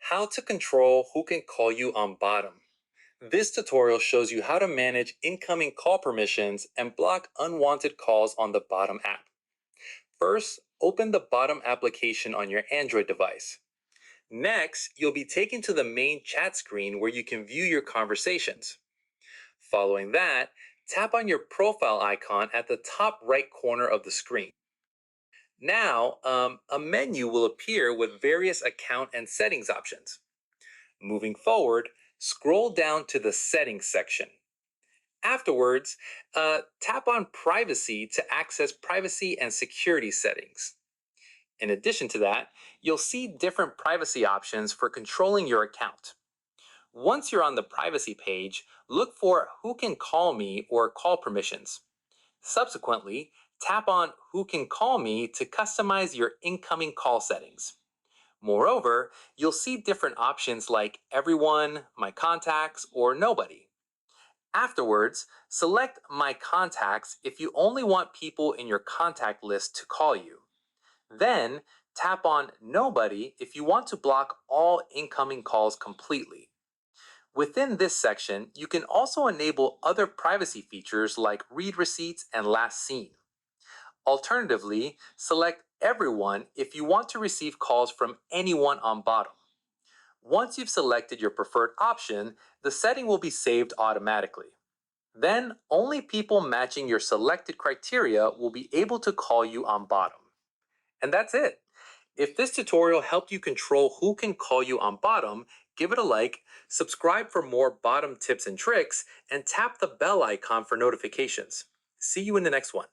How to control who can call you on bottom. This tutorial shows you how to manage incoming call permissions and block unwanted calls on the bottom app. First, open the bottom application on your Android device. Next, you'll be taken to the main chat screen where you can view your conversations. Following that, tap on your profile icon at the top right corner of the screen. Now, a menu will appear with various account and settings options. Moving forward, scroll down to the settings section. Afterwards, tap on privacy to access privacy and security settings. In addition to that, you'll see different privacy options for controlling your account. Once you're on the privacy page, look for Who Can Call Me or Call Permissions. Subsequently, tap on Who Can Call Me to customize your incoming call settings. Moreover, you'll see different options like Everyone, My Contacts, or Nobody. Afterwards, select My Contacts if you only want people in your contact list to call you. Then, tap on Nobody if you want to block all incoming calls completely. Within this section, you can also enable other privacy features like Read Receipts and Last Seen. Alternatively, select Everyone if you want to receive calls from anyone on bottom. Once you've selected your preferred option, the setting will be saved automatically. Then, only people matching your selected criteria will be able to call you on bottom. And that's it. If this tutorial helped you control who can call you on bottom, give it a like, subscribe for more bottom tips and tricks, and tap the bell icon for notifications. See you in the next one.